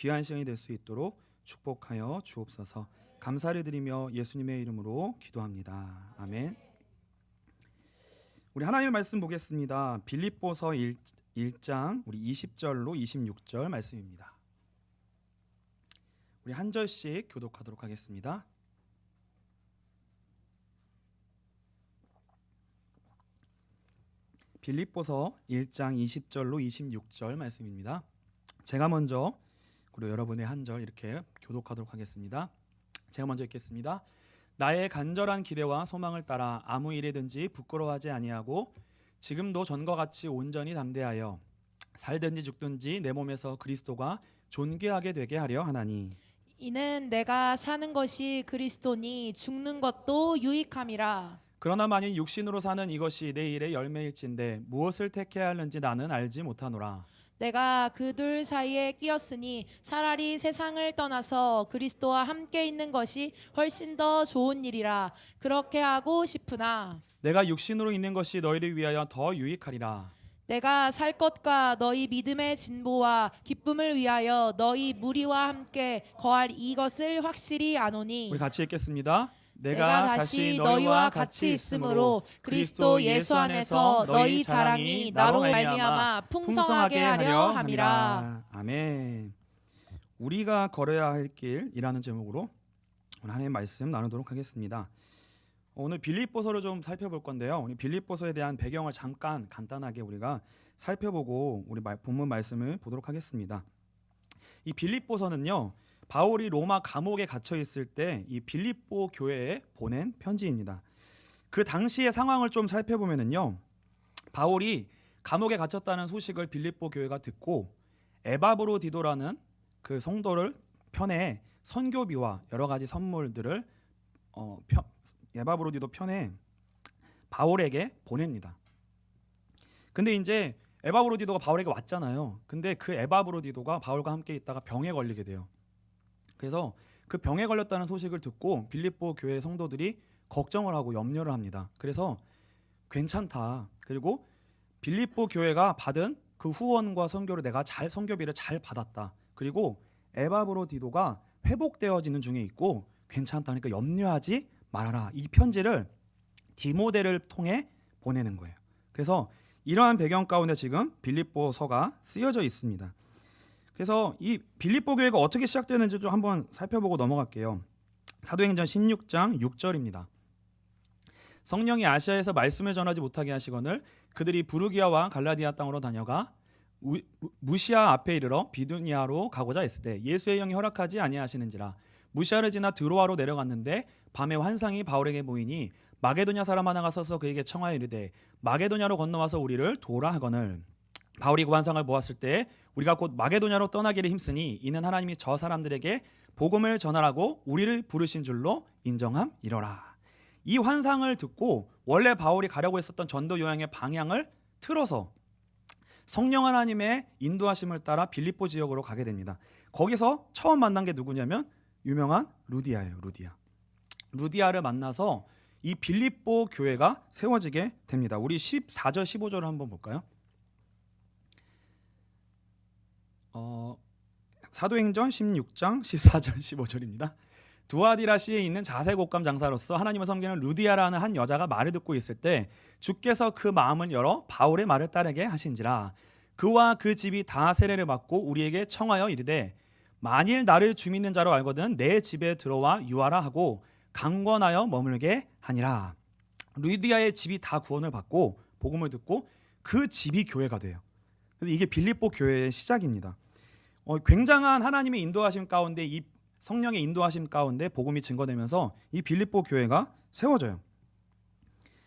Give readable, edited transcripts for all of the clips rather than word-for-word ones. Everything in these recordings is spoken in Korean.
귀한 시간이 될 수 있도록 축복하여 주옵소서. 감사를 드리며 예수님의 이름으로 기도합니다. 아멘. 우리 하나님의 말씀 보겠습니다. 빌립보서 1장 우리 20절로 26절 말씀입니다. 우리 한 절씩 교독하도록 하겠습니다. 빌립보서 1장 20절로 26절 말씀입니다. 제가 먼저 그리고 여러분의 한 절 이렇게 교독하도록 하겠습니다. 제가 먼저 읽겠습니다. 나의 간절한 기대와 소망을 따라 아무 일에든지 부끄러워하지 아니하고 지금도 전과 같이 온전히 담대하여 살든지 죽든지 내 몸에서 그리스도가 존귀하게 되게 하려 하나니 이는 내가 사는 것이 그리스도니 죽는 것도 유익함이라. 그러나 만일 육신으로 사는 이것이 내 일의 열매일진데 무엇을 택해야 하는지 나는 알지 못하노라. 내가 그 둘 사이에 끼었으니 차라리 세상을 떠나서 그리스도와 함께 있는 것이 훨씬 더 좋은 일이라. 그렇게 하고 싶으나 내가 육신으로 있는 것이 너희를 위하여 더 유익하리라. 내가 살 것과 너희 믿음의 진보와 기쁨을 위하여 너희 무리와 함께 거할 이것을 확실히 아노니 우리 같이 읽겠습니다. 내가 다시 너희와 같이 있으므로 그리스도 예수 안에서 너희 자랑이 나로 말미암아 풍성하게 하려 함이라. 아멘. 우리가 걸어야 할 길이라는 제목으로 오늘 하나님의 말씀 나누도록 하겠습니다. 오늘 빌립보서를 좀 살펴볼 건데요. 오늘 빌립보서에 대한 배경을 잠깐 간단하게 우리가 살펴보고 우리 본문 말씀을 보도록 하겠습니다. 이 빌립보서는요, 바울이 로마 감옥에 갇혀 있을 때 이 빌립보 교회에 보낸 편지입니다. 그 당시의 상황을 좀 살펴보면은요, 바울이 감옥에 갇혔다는 소식을 빌립보 교회가 듣고 에바브로디도라는 그 성도를 편에 선교비와 여러 가지 선물들을 에바브로디도 편에 바울에게 보냅니다. 근데 이제 에바브로디도가 바울에게 왔잖아요. 근데 그 에바브로디도가 바울과 함께 있다가 병에 걸리게 돼요. 그래서 그 병에 걸렸다는 소식을 듣고 빌립보 교회 성도들이 걱정을 하고 염려를 합니다. 그래서 괜찮다. 그리고 빌립보 교회가 받은 그 후원과 선교를 내가 선교비를 잘 받았다. 그리고 에바브로디도가 회복되어지는 중에 있고 괜찮다니까 염려하지 말아라. 이 편지를 디모데를 통해 보내는 거예요. 그래서 이러한 배경 가운데 지금 빌립보서가 쓰여져 있습니다. 그래서 이 빌립보 교회가 어떻게 시작되는지 좀 한번 살펴보고 넘어갈게요. 사도행전 16장 6절입니다. 성령이 아시아에서 말씀을 전하지 못하게 하시거늘 그들이 부르기아와 갈라디아 땅으로 다녀가 무시아 앞에 이르러 비두니아로 가고자 했을 때 예수의 영이 허락하지 아니하시는지라. 무시아를 지나 드로아로 내려갔는데 밤에 환상이 바울에게 보이니 마게도냐 사람 하나가 서서 그에게 청하여 이르되 마게도냐로 건너와서 우리를 도우라 하거늘. 바울이 그 환상을 보았을 때 우리가 곧 마게도냐로 떠나기를 힘쓰니 이는 하나님이 저 사람들에게 복음을 전하라고 우리를 부르신 줄로 인정함이러라. 이 환상을 듣고 원래 바울이 가려고 했었던 전도 여행의 방향을 틀어서 성령 하나님의 인도하심을 따라 빌립보 지역으로 가게 됩니다. 거기서 처음 만난 게 누구냐면 유명한 루디아예요. 루디아를 만나서 이 빌립보 교회가 세워지게 됩니다. 우리 14절 15절을 한번 볼까요? 사도행전 16장 14절 15절입니다. 두아디라시에 있는 자색 옷감 장사로서 하나님을 섬기는 루디아라는 한 여자가 말을 듣고 있을 때 주께서 그 마음을 열어 바울의 말을 따르게 하신지라. 그와 그 집이 다 세례를 받고 우리에게 청하여 이르되 만일 나를 주 믿는 자로 알거든 내 집에 들어와 유하라 하고 강권하여 머물게 하니라. 루디아의 집이 다 구원을 받고 복음을 듣고 그 집이 교회가 돼요. 그래서 이게 빌립보 교회의 시작입니다. 굉장한 하나님의 인도하심 가운데 이 성령의 인도하심 가운데 복음이 증거되면서 이 빌립보 교회가 세워져요.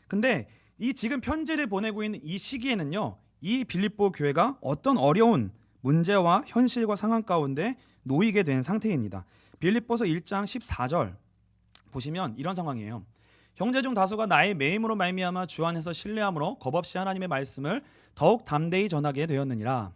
근데 이 지금 편지를 보내고 있는 이 시기에는요, 이 빌립보 교회가 어떤 어려운 문제와 현실과 상황 가운데 놓이게 된 상태입니다. 빌립보서 1장 14절 보시면 이런 상황이에요. 형제 중 다수가 나의 매임으로 말미암아 주 안에서 신뢰함으로 겁없이 하나님의 말씀을 더욱 담대히 전하게 되었느니라.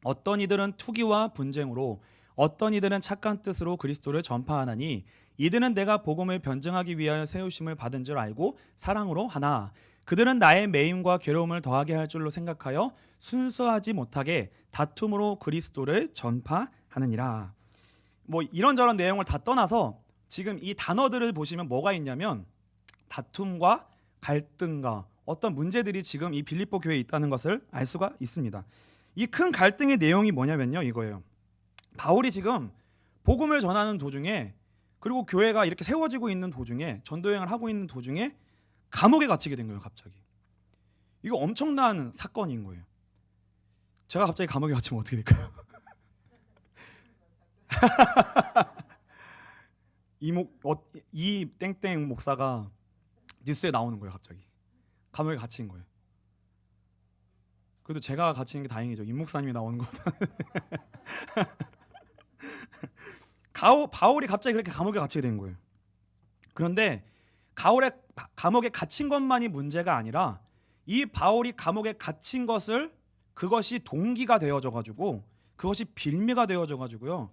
어떤 이들은 투기와 분쟁으로 어떤 이들은 착한 뜻으로 그리스도를 전파하나니 이들은 내가 복음을 변증하기 위하여 세우심을 받은 줄 알고 사랑으로 하나 그들은 나의 매임과 괴로움을 더하게 할 줄로 생각하여 순수하지 못하게 다툼으로 그리스도를 전파하느니라. 뭐 이런저런 내용을 다 떠나서 지금 이 단어들을 보시면 뭐가 있냐면 다툼과 갈등과 어떤 문제들이 지금 이 빌립보 교회에 있다는 것을 알 수가 있습니다. 이 큰 갈등의 내용이 뭐냐면요, 이거예요. 바울이 지금 복음을 전하는 도중에, 그리고 교회가 이렇게 세워지고 있는 도중에, 전도여행을 하고 있는 도중에 감옥에 갇히게 된 거예요. 갑자기. 이거 엄청난 사건인 거예요. 제가 갑자기 감옥에 갇히면 어떻게 될까요? 이 땡땡 목사가 뉴스에 나오는 거예요. 갑자기 감옥에 갇힌 거예요. 그래도 제가 갇히는 게 다행이죠. 임 목사님이 나오는 것보다. 바울이 갑자기 그렇게 감옥에 갇히게 된 거예요. 그런데 감옥에 갇힌 것만이 문제가 아니라 이 바울이 감옥에 갇힌 그것이 동기가 되어져 가지고, 그것이 빌미가 되어져 가지고요,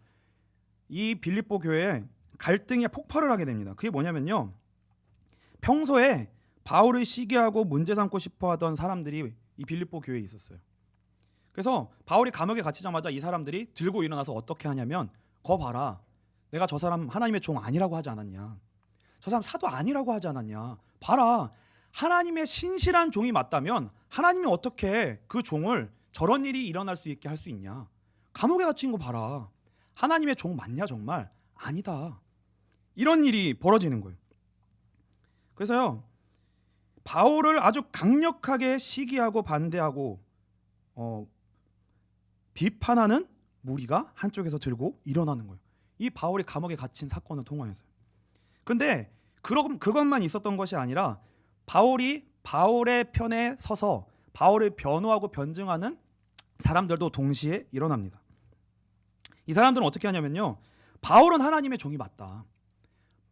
이 빌립보 교회에 갈등이 폭발을 하게 됩니다. 그게 뭐냐면요, 평소에 바울을 시기하고 문제 삼고 싶어하던 사람들이 이 빌립보 교회에 있었어요. 그래서 바울이 감옥에 갇히자마자 이 사람들이 들고 일어나서 어떻게 하냐면, 거 봐라, 내가 저 사람 하나님의 종 아니라고 하지 않았냐, 저 사람 사도 아니라고 하지 않았냐, 봐라, 하나님의 신실한 종이 맞다면 하나님이 어떻게 그 종을 저런 일이 일어날 수 있게 할 수 있냐, 감옥에 갇힌 거 봐라, 하나님의 종 맞냐, 정말 아니다, 이런 일이 벌어지는 거예요. 그래서요, 바울을 아주 강력하게 시기하고 반대하고 비판하는 무리가 한쪽에서 들고 일어나는 거예요. 이 바울이 감옥에 갇힌 사건을 통하여서. 근데 그것만 있었던 것이 아니라 바울이 바울의 편에 서서 바울을 변호하고 변증하는 사람들도 동시에 일어납니다. 이 사람들은 어떻게 하냐면요, 바울은 하나님의 종이 맞다,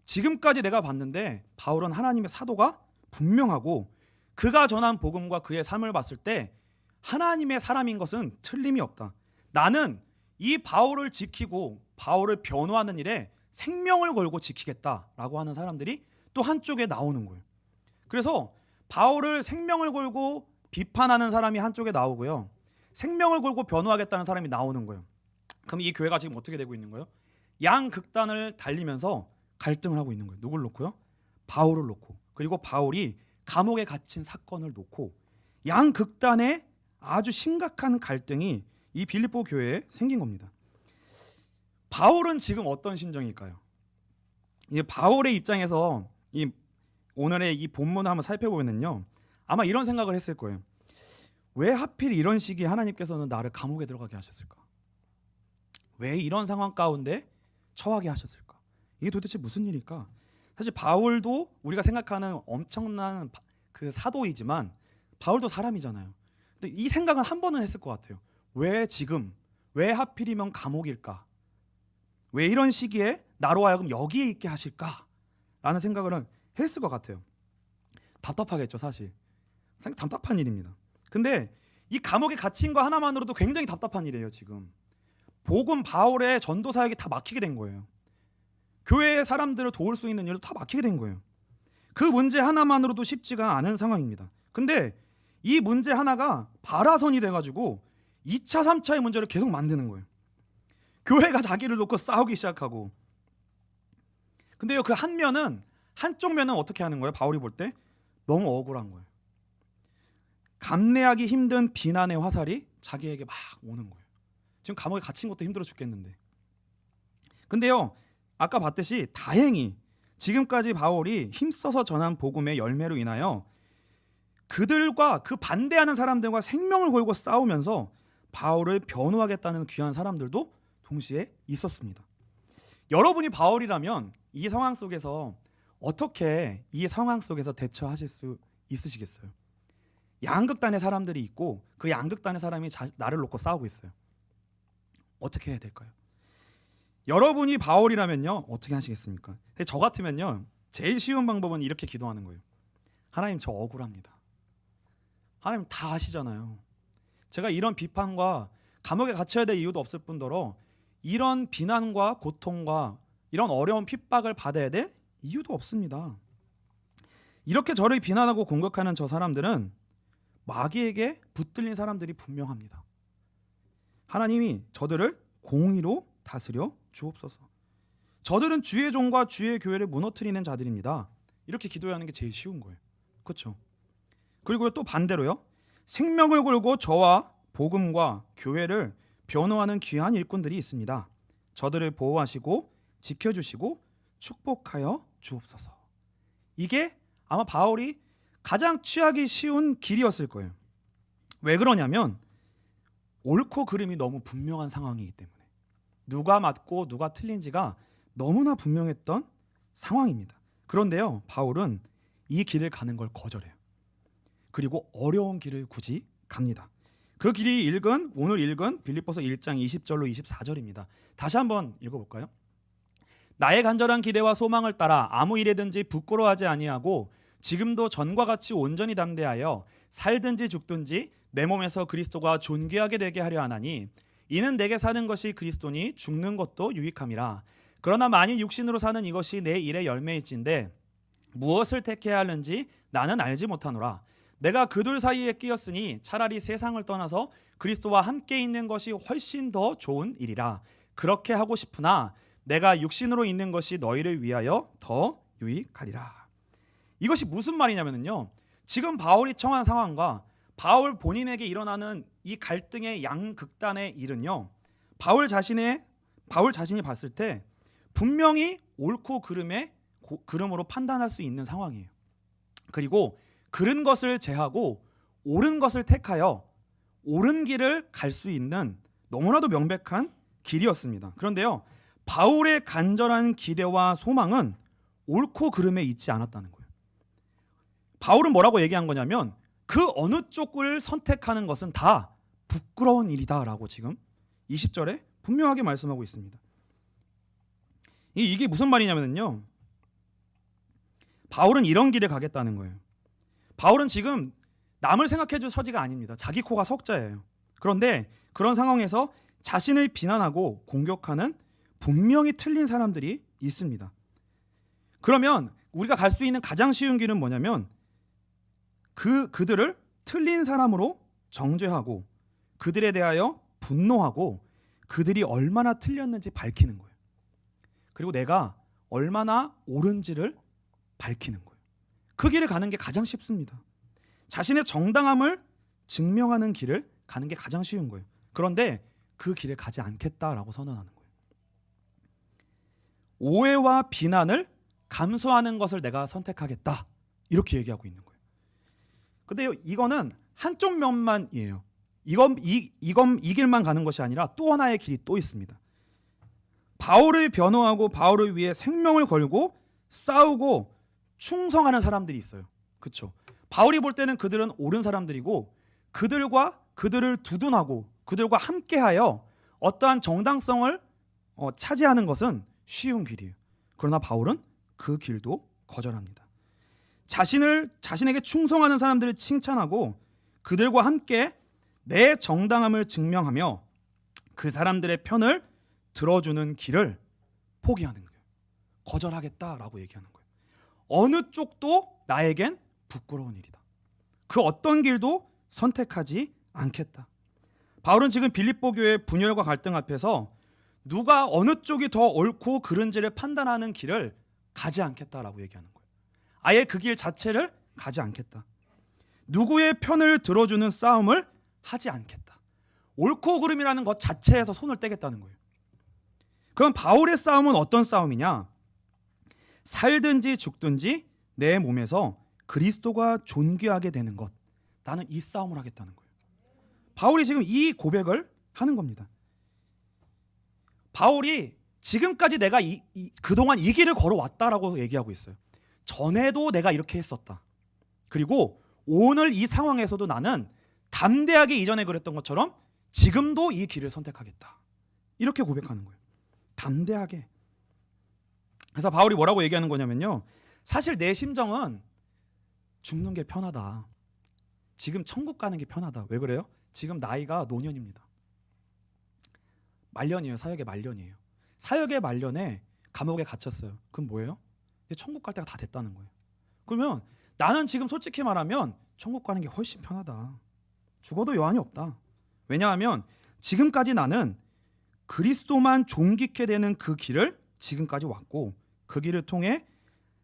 지금까지 내가 봤는데 바울은 하나님의 사도가 분명하고 그가 전한 복음과 그의 삶을 봤을 때 하나님의 사람인 것은 틀림이 없다, 나는 이 바울을 지키고 바울을 변호하는 일에 생명을 걸고 지키겠다라고 하는 사람들이 또 한쪽에 나오는 거예요. 그래서 바울을 생명을 걸고 비판하는 사람이 한쪽에 나오고요, 생명을 걸고 변호하겠다는 사람이 나오는 거예요. 그럼 이 교회가 지금 어떻게 되고 있는 거예요? 양극단을 달리면서 갈등을 하고 있는 거예요. 누굴 놓고요? 바울을 놓고, 그리고 바울이 감옥에 갇힌 사건을 놓고, 양극단의 아주 심각한 갈등이 이 빌립보 교회에 생긴 겁니다. 바울은 지금 어떤 심정일까요? 이 바울의 입장에서 오늘의 이 본문을 한번 살펴보면요, 아마 이런 생각을 했을 거예요. 왜 하필 이런 시기에 하나님께서는 나를 감옥에 들어가게 하셨을까? 왜 이런 상황 가운데 처하게 하셨을까? 이게 도대체 무슨 일일까? 사실 바울도 우리가 생각하는 엄청난 그 사도이지만 바울도 사람이잖아요. 근데 이 생각은 한 번은 했을 것 같아요. 왜 지금, 왜 하필이면 감옥일까? 왜 이런 시기에 나로 하여금 여기에 있게 하실까? 라는 생각을 했을 것 같아요. 답답하겠죠, 사실. 답답한 일입니다. 근데 이 감옥에 갇힌 거 하나만으로도 굉장히 답답한 일이에요. 지금 복음 바울의 전도 사역이 다 막히게 된 거예요. 교회의 사람들을 도울 수 있는 일도 다 막히게 된 거예요. 그 문제 하나만으로도 쉽지가 않은 상황입니다. 근데 이 문제 하나가 발화선이 돼가지고 2차, 3차의 문제를 계속 만드는 거예요. 교회가 자기를 놓고 싸우기 시작하고. 근데요, 그 한쪽 면은 어떻게 하는 거예요? 바울이 볼 때 너무 억울한 거예요. 감내하기 힘든 비난의 화살이 자기에게 막 오는 거예요. 지금 감옥에 갇힌 것도 힘들어 죽겠는데. 근데요, 아까 봤듯이 다행히 지금까지 바울이 힘써서 전한 복음의 열매로 인하여 그들과 그 반대하는 사람들과 생명을 걸고 싸우면서 바울을 변호하겠다는 귀한 사람들도 동시에 있었습니다. 여러분이 바울이라면 이 상황 속에서 어떻게 이 상황 속에서 대처하실 수 있으시겠어요? 양극단의 사람들이 있고 그 양극단의 사람이 나를 놓고 싸우고 있어요. 어떻게 해야 될까요? 여러분이 바울이라면요, 어떻게 하시겠습니까? 저 같으면요, 제일 쉬운 방법은 이렇게 기도하는 거예요. 하나님, 저 억울합니다. 하나님 다 아시잖아요. 제가 이런 비판과 감옥에 갇혀야 될 이유도 없을 뿐더러 이런 비난과 고통과 이런 어려운 핍박을 받아야 될 이유도 없습니다. 이렇게 저를 비난하고 공격하는 저 사람들은 마귀에게 붙들린 사람들이 분명합니다. 하나님이 저들을 공의로 다스려 주옵소서. 저들은 주의 종과 주의 교회를 무너뜨리는 자들입니다. 이렇게 기도하는 게 제일 쉬운 거예요. 그렇죠? 그리고 또 반대로요. 생명을 걸고 저와 복음과 교회를 변호하는 귀한 일꾼들이 있습니다. 저들을 보호하시고 지켜주시고 축복하여 주옵소서. 이게 아마 바울이 가장 취하기 쉬운 길이었을 거예요. 왜 그러냐면 옳고 그름이 너무 분명한 상황이기 때문에, 누가 맞고 누가 틀린지가 너무나 분명했던 상황입니다. 그런데요, 바울은 이 길을 가는 걸 거절해요. 그리고 어려운 길을 굳이 갑니다. 그 길이 오늘 읽은 빌립보서 1장 20절로 24절입니다. 다시 한번 읽어볼까요? 나의 간절한 기대와 소망을 따라 아무 일에든지 부끄러워하지 아니하고 지금도 전과 같이 온전히 담대하여 살든지 죽든지 내 몸에서 그리스도가 존귀하게 되게 하려 하나니 이는 내게 사는 것이 그리스도니 죽는 것도 유익함이라. 그러나 만일 육신으로 사는 이것이 내 일의 열매일진데 무엇을 택해야 하는지 나는 알지 못하노라. 내가 그 둘 사이에 끼었으니 차라리 세상을 떠나서 그리스도와 함께 있는 것이 훨씬 더 좋은 일이라. 그렇게 하고 싶으나 내가 육신으로 있는 것이 너희를 위하여 더 유익하리라. 이것이 무슨 말이냐면요, 지금 바울이 처한 상황과 바울 본인에게 일어나는 이 갈등의 양극단의 일은요, 바울 자신이 봤을 때 분명히 옳고 그름으로 판단할 수 있는 상황이에요. 그리고 그른 것을 제하고 옳은 것을 택하여 옳은 길을 갈 수 있는 너무나도 명백한 길이었습니다. 그런데요, 바울의 간절한 기대와 소망은 옳고 그름에 있지 않았다는 거예요. 바울은 뭐라고 얘기한 거냐면 그 어느 쪽을 선택하는 것은 다 부끄러운 일이다라고 지금 20절에 분명하게 말씀하고 있습니다. 이게 무슨 말이냐면요, 바울은 이런 길을 가겠다는 거예요. 바울은 지금 남을 생각해 줄 처지가 아닙니다. 자기 코가 석자예요. 그런데 그런 상황에서 자신을 비난하고 공격하는 분명히 틀린 사람들이 있습니다. 그러면 우리가 갈 수 있는 가장 쉬운 길은 뭐냐면 그들을 틀린 사람으로 정죄하고 그들에 대하여 분노하고 그들이 얼마나 틀렸는지 밝히는 거예요. 그리고 내가 얼마나 옳은지를 밝히는 거예요. 그 길을 가는 게 가장 쉽습니다. 자신의 정당함을 증명하는 길을 가는 게 가장 쉬운 거예요. 그런데 그 길을 가지 않겠다라고 선언하는 거예요. 오해와 비난을 감수하는 것을 내가 선택하겠다, 이렇게 얘기하고 있는 거예요. 근데 이거는 한쪽 면만이에요. 이 길만 가는 것이 아니라 또 하나의 길이 또 있습니다. 바울을 변호하고 바울을 위해 생명을 걸고 싸우고 충성하는 사람들이 있어요. 그렇죠? 바울이 볼 때는 그들은 옳은 사람들이고 그들을 두둔하고 그들과 함께하여 어떠한 정당성을 차지하는 것은 쉬운 길이에요. 그러나 바울은 그 길도 거절합니다. 자신에게 충성하는 사람들을 칭찬하고 그들과 함께 내 정당함을 증명하며 그 사람들의 편을 들어주는 길을 포기하는 거예요. 거절하겠다라고 얘기하는 거예요. 어느 쪽도 나에겐 부끄러운 일이다. 그 어떤 길도 선택하지 않겠다. 바울은 지금 빌립보 교회의 분열과 갈등 앞에서 누가 어느 쪽이 더 옳고 그른지를 판단하는 길을 가지 않겠다라고 얘기하는 거예요. 아예 그 길 자체를 가지 않겠다. 누구의 편을 들어주는 싸움을 하지 않겠다. 옳고 그름이라는 것 자체에서 손을 떼겠다는 거예요. 그럼 바울의 싸움은 어떤 싸움이냐? 살든지 죽든지 내 몸에서 그리스도가 존귀하게 되는 것, 나는 이 싸움을 하겠다는 거예요. 바울이 지금 이 고백을 하는 겁니다. 바울이 지금까지 내가 그동안 이 길을 걸어왔다라고 얘기하고 있어요. 전에도 내가 이렇게 했었다. 그리고 오늘 이 상황에서도 나는 담대하게 이전에 그랬던 것처럼 지금도 이 길을 선택하겠다. 이렇게 고백하는 거예요. 담대하게. 그래서 바울이 뭐라고 얘기하는 거냐면요, 사실 내 심정은 죽는 게 편하다. 지금 천국 가는 게 편하다. 왜 그래요? 지금 나이가 노년입니다. 말년이에요. 사역의 말년이에요. 사역의 말년에 감옥에 갇혔어요. 그럼 뭐예요? 천국 갈 때가 다 됐다는 거예요. 그러면 나는 지금 솔직히 말하면 천국 가는 게 훨씬 편하다. 죽어도 여한이 없다. 왜냐하면 지금까지 나는 그리스도만 존귀케 되는 그 길을 지금까지 왔고, 그 길을 통해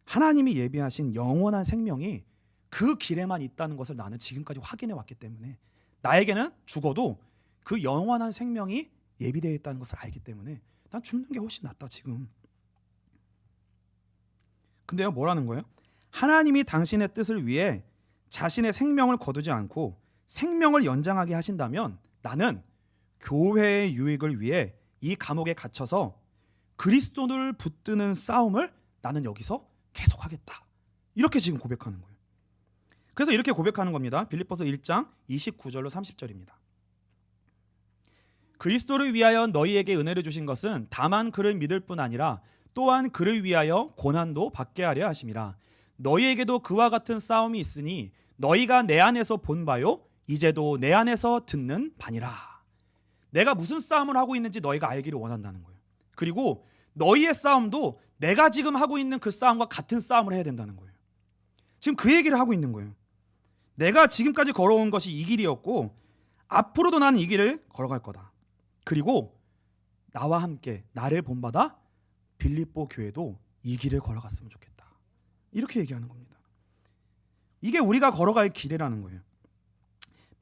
하나님이 예비하신 영원한 생명이 그 길에만 있다는 것을 나는 지금까지 확인해 왔기 때문에 나에게는 죽어도 그 영원한 생명이 예비되어 있다는 것을 알기 때문에 난 죽는 게 훨씬 낫다 지금. 근데요, 뭐라는 거예요? 하나님이 당신의 뜻을 위해 자신의 생명을 거두지 않고 생명을 연장하게 하신다면 나는 교회의 유익을 위해 이 감옥에 갇혀서 그리스도를 붙드는 싸움을 나는 여기서 계속하겠다. 이렇게 지금 고백하는 거예요. 그래서 이렇게 고백하는 겁니다. 빌립보서 1장 29절로 30절입니다. 그리스도를 위하여 너희에게 은혜를 주신 것은 다만 그를 믿을 뿐 아니라 또한 그를 위하여 고난도 받게 하려 하심이라. 너희에게도 그와 같은 싸움이 있으니 너희가 내 안에서 본 바요 이제도 내 안에서 듣는 바니라. 내가 무슨 싸움을 하고 있는지 너희가 알기를 원한다는 거예요. 그리고 너희의 싸움도 내가 지금 하고 있는 그 싸움과 같은 싸움을 해야 된다는 거예요. 지금 그 얘기를 하고 있는 거예요. 내가 지금까지 걸어온 것이 이 길이었고 앞으로도 나는 이 길을 걸어갈 거다. 그리고 나와 함께 나를 본받아 빌립보 교회도 이 길을 걸어갔으면 좋겠다. 이렇게 얘기하는 겁니다. 이게 우리가 걸어갈 길이라는 거예요.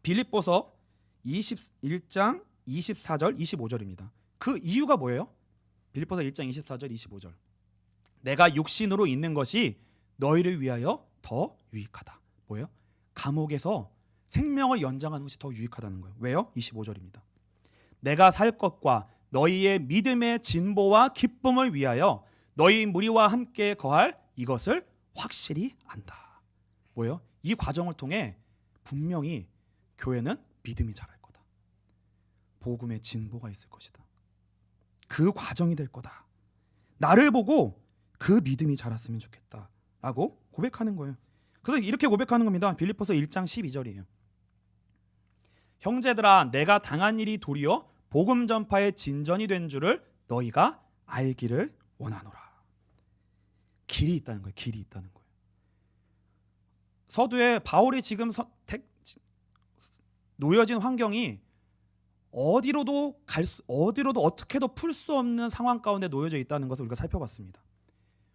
빌립보서 21장 24절 25절입니다. 그 이유가 뭐예요? 빌립보서 1장 24절 25절. 내가 육신으로 있는 것이 너희를 위하여 더 유익하다. 뭐예요? 감옥에서 생명을 연장하는 것이 더 유익하다는 거예요. 왜요? 25절입니다. 내가 살 것과 너희의 믿음의 진보와 기쁨을 위하여 너희 무리와 함께 거할 이것을 확실히 안다. 뭐예요? 이 과정을 통해 분명히 교회는 믿음이 자랄 거다. 복음의 진보가 있을 것이다. 그 과정이 될 거다. 나를 보고 그 믿음이 자랐으면 좋겠다 라고 고백하는 거예요. 그래서 이렇게 고백하는 겁니다. 빌립보서 1장 12절이에요. 형제들아, 내가 당한 일이 도리어 복음 전파의 진전이 된 줄을 너희가 알기를 원하노라. 길이 있다는 거예요. 길이 있다는 거예요. 서두에 바울이 지금 놓여진 환경이 어디로도 어떻게도 풀 수 없는 상황 가운데 놓여져 있다는 것을 우리가 살펴봤습니다.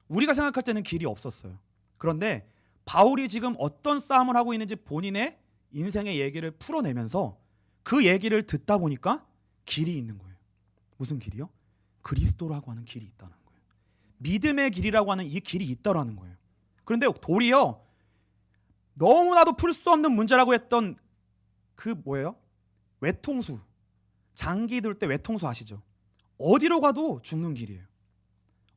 우리가 생각할 때는 길이 없었어요. 그런데 바울이 지금 어떤 싸움을 하고 있는지 본인의 인생의 얘기를 풀어내면서 그 얘기를 듣다 보니까 길이 있는 거예요. 무슨 길이요? 그리스도라고 하는 길이 있다는 거예요. 믿음의 길이라고 하는 이 길이 있다라는 거예요. 그런데 도리어 너무나도 풀 수 없는 문제라고 했던 그 뭐예요? 외통수. 장기 들 때 외통수 아시죠? 어디로 가도 죽는 길이에요.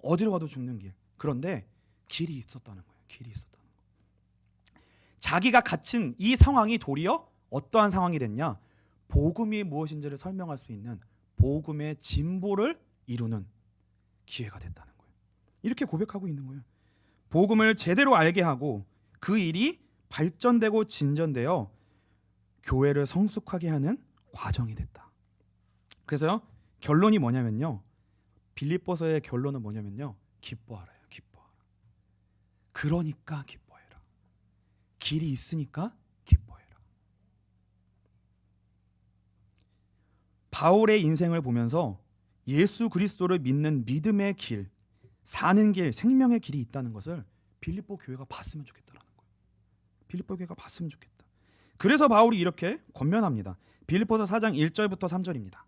어디로 가도 죽는 길. 그런데 길이 있었다는 거예요. 길이 있었다는 거예요. 자기가 갇힌 이 상황이 도리어 어떠한 상황이 됐냐? 복음이 무엇인지를 설명할 수 있는 복음의 진보를 이루는 기회가 됐다는 거예요. 이렇게 고백하고 있는 거예요. 복음을 제대로 알게 하고 그 일이 발전되고 진전되어 교회를 성숙하게 하는 과정이 됐다. 그래서요, 결론이 뭐냐면요, 빌립보서의 결론은 뭐냐면요, 기뻐하라요. 기뻐하라. 그러니까 기뻐해라. 길이 있으니까 기뻐해라. 바울의 인생을 보면서 예수 그리스도를 믿는 믿음의 길, 사는 길, 생명의 길이 있다는 것을 빌립보 교회가 봤으면 좋겠다라는 거예요. 빌립보 교회가 봤으면 좋겠다. 그래서 바울이 이렇게 권면합니다. 빌립보서 4장 1절부터 3절입니다.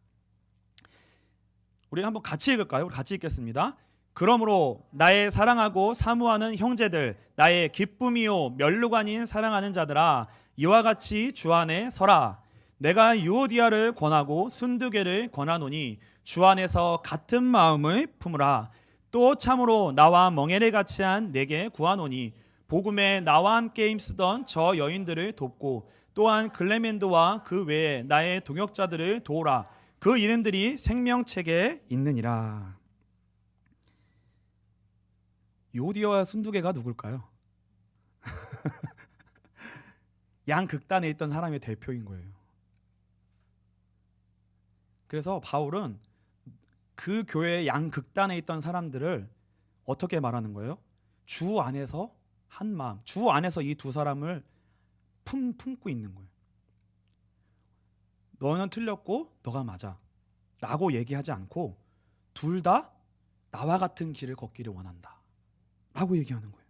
우리 한번 같이 읽을까요? 같이 읽겠습니다. 그러므로 나의 사랑하고 사모하는 형제들, 나의 기쁨이요 면류관인 사랑하는 자들아, 이와 같이 주 안에 서라. 내가 유오디아를 권하고 순두개를 권하노니 주 안에서 같은 마음을 품으라. 또 참으로 나와 멍에를 같이 한 내게 구하노니 복음에 나와 함께 힘쓰던 저 여인들을 돕고 또한 글레멘드와 그 외에 나의 동역자들을 도우라. 그 이름들이 생명책에 있느니라. 요디아와 순두개가 누굴까요? 양극단에 있던 사람의 대표인 거예요. 그래서 바울은 그 교회의 양극단에 있던 사람들을 어떻게 말하는 거예요? 주 안에서 한 마음, 주 안에서 이 두 사람을 품고 있는 거예요. 너는 틀렸고 너가 맞아 라고 얘기하지 않고 둘 다 나와 같은 길을 걷기를 원한다 라고 얘기하는 거예요.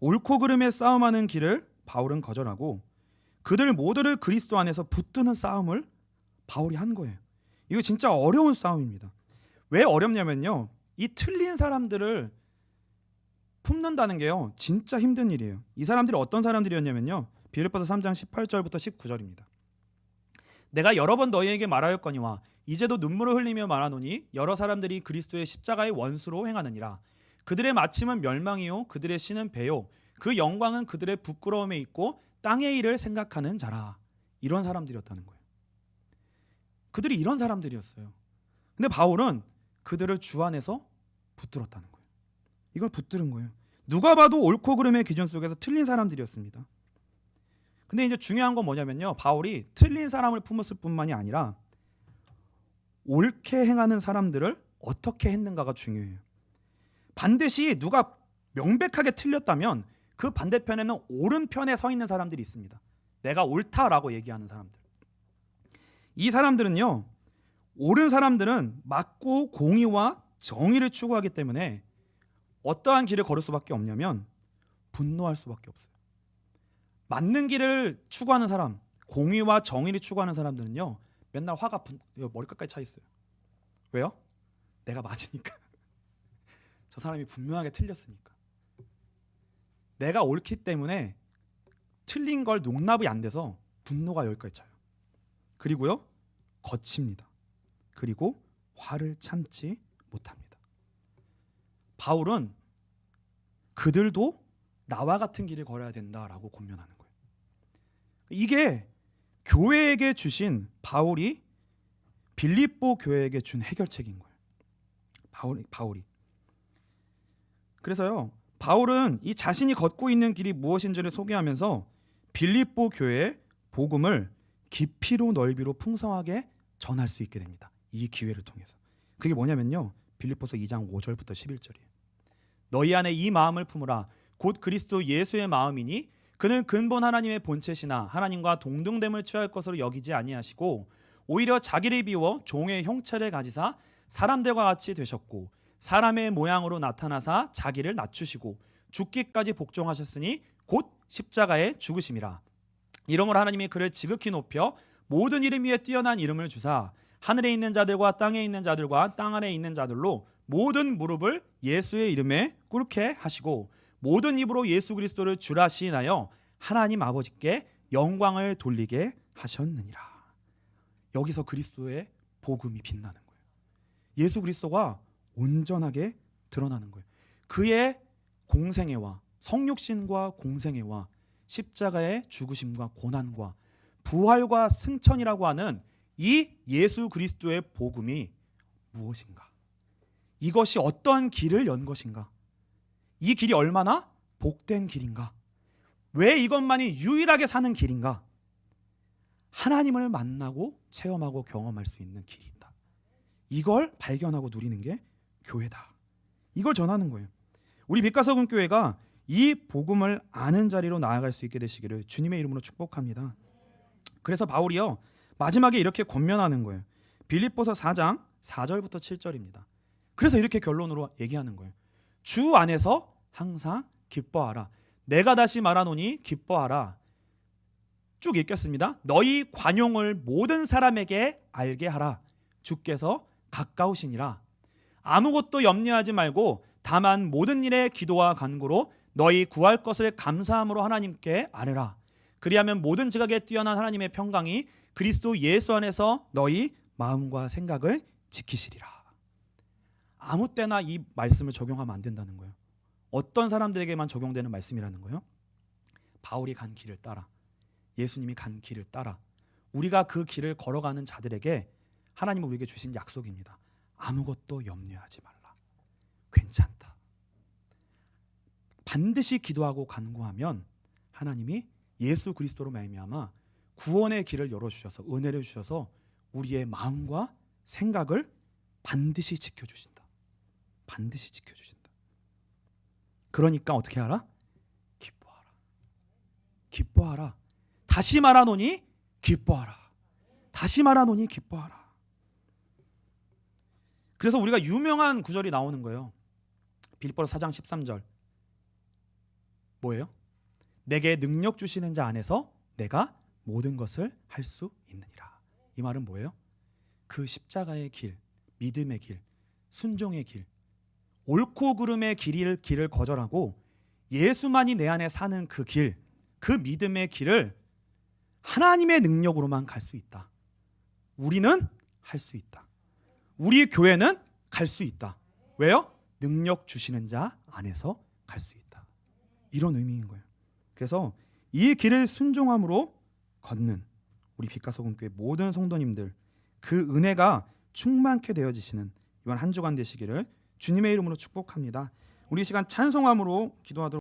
옳고 그름의 싸움하는 길을 바울은 거절하고 그들 모두를 그리스도 안에서 붙드는 싸움을 바울이 한 거예요. 이거 진짜 어려운 싸움입니다. 왜 어렵냐면요, 이 틀린 사람들을 품는다는 게요 진짜 힘든 일이에요. 이 사람들이 어떤 사람들이었냐면요, 빌립보서 3장 18절부터 19절입니다. 내가 여러 번 너희에게 말하였거니와 이제도 눈물을 흘리며 말하노니 여러 사람들이 그리스도의 십자가의 원수로 행하느니라. 그들의 마침은 멸망이요 그들의 신은 배요 그 영광은 그들의 부끄러움에 있고 땅의 일을 생각하는 자라. 이런 사람들이었다는 거예요. 그들이 이런 사람들이었어요. 근데 바울은 그들을 주 안에서 붙들었다는 거예요. 이걸 붙들은 거예요. 누가 봐도 옳고 그름의 기준 속에서 틀린 사람들이었습니다. 근데 이제 중요한 건 뭐냐면요, 바울이 틀린 사람을 품었을 뿐만이 아니라 옳게 행하는 사람들을 어떻게 했는가가 중요해요. 반드시 누가 명백하게 틀렸다면 그 반대편에는 옳은 편에 서 있는 사람들이 있습니다. 내가 옳다라고 얘기하는 사람들. 이 사람들은요, 옳은 사람들은 맞고 공의와 정의를 추구하기 때문에 어떠한 길을 걸을 수밖에 없냐면 분노할 수밖에 없어요. 맞는 길을 추구하는 사람, 공의와 정의를 추구하는 사람들은요 맨날 화가 머리끝까지 차 있어요. 왜요? 내가 맞으니까. 저 사람이 분명하게 틀렸으니까. 내가 옳기 때문에 틀린 걸 용납이 안 돼서 분노가 여기까지 차요. 그리고요 거칩니다. 그리고 화를 참지 못합니다. 바울은 그들도 나와 같은 길을 걸어야 된다라고 권면하는 거예요. 이게 교회에게 주신, 바울이 빌립보 교회에게 준 해결책인 거예요. 바울이. 그래서요, 바울은 이 자신이 걷고 있는 길이 무엇인지를 소개하면서 빌립보 교회의 복음을 깊이로 넓이로 풍성하게 전할 수 있게 됩니다. 이 기회를 통해서. 그게 뭐냐면요, 빌립보서 2장 5절부터 11절이에요. 너희 안에 이 마음을 품으라. 곧 그리스도 예수의 마음이니 그는 근본 하나님의 본체시나 하나님과 동등됨을 취할 것으로 여기지 아니하시고 오히려 자기를 비워 종의 형체를 가지사 사람들과 같이 되셨고 사람의 모양으로 나타나사 자기를 낮추시고 죽기까지 복종하셨으니 곧 십자가에 죽으심이라. 이러므로 하나님이 그를 지극히 높여 모든 이름 위에 뛰어난 이름을 주사 하늘에 있는 자들과 땅에 있는 자들과 땅 아래에 있는 자들로 모든 무릎을 예수의 이름에 꿇게 하시고 모든 입으로 예수 그리스도를 주라 시인하여 하나님 아버지께 영광을 돌리게 하셨느니라. 여기서 그리스도의 복음이 빛나는 거예요. 예수 그리스도가 온전하게 드러나는 거예요. 그의 공생애와 성육신과 공생애와 십자가의 죽으심과 고난과 부활과 승천이라고 하는 이 예수 그리스도의 복음이 무엇인가? 이것이 어떠한 길을 연 것인가? 이 길이 얼마나 복된 길인가? 왜 이것만이 유일하게 사는 길인가? 하나님을 만나고 체험하고 경험할 수 있는 길이 있다. 이걸 발견하고 누리는 게 교회다. 이걸 전하는 거예요. 우리 빛가서금 교회가 이 복음을 아는 자리로 나아갈 수 있게 되시기를 주님의 이름으로 축복합니다. 그래서 바울이요 마지막에 이렇게 권면하는 거예요. 빌립보서 4장 4절부터 7절입니다. 그래서 이렇게 결론으로 얘기하는 거예요. 주 안에서 항상 기뻐하라. 내가 다시 말하노니 기뻐하라. 쭉 읽겠습니다. 너희 관용을 모든 사람에게 알게 하라. 주께서 가까우시니라. 아무것도 염려하지 말고 다만 모든 일에 기도와 간구로 너희 구할 것을 감사함으로 하나님께 아뢰라. 그리하면 모든 지각에 뛰어난 하나님의 평강이 그리스도 예수 안에서 너희 마음과 생각을 지키시리라. 아무 때나 이 말씀을 적용하면 안 된다는 거예요. 어떤 사람들에게만 적용되는 말씀이라는 거예요. 바울이 간 길을 따라, 예수님이 간 길을 따라 우리가 그 길을 걸어가는 자들에게 하나님은 우리에게 주신 약속입니다. 아무것도 염려하지 말라. 괜찮다. 반드시 기도하고 간구하면 하나님이 예수 그리스도로 말미암아 구원의 길을 열어주셔서 은혜를 주셔서 우리의 마음과 생각을 반드시 지켜주신다. 반드시 지켜주신다. 그러니까 어떻게 하라? 기뻐하라. 기뻐하라. 다시 말하노니 기뻐하라. 다시 말하노니 기뻐하라. 그래서 우리가 유명한 구절이 나오는 거예요. 빌립보서 4장 13절. 뭐예요? 내게 능력 주시는 자 안에서 내가 모든 것을 할 수 있느니라. 이 말은 뭐예요? 그 십자가의 길, 믿음의 길, 순종의 길, 옳고 그름의 길을 거절하고 예수만이 내 안에 사는 그 길, 그 믿음의 길을 하나님의 능력으로만 갈 수 있다. 우리는 할 수 있다. 우리 교회는 갈 수 있다. 왜요? 능력 주시는 자 안에서 갈 수 있다. 이런 의미인 거예요. 그래서 이 길을 순종함으로 걷는 우리 빛과 소금교회 모든 성도님들, 그 은혜가 충만케 되어지시는 이번 한 주간 되시기를 주님의 이름으로 축복합니다. 우리 이 시간 찬송함으로 기도하도록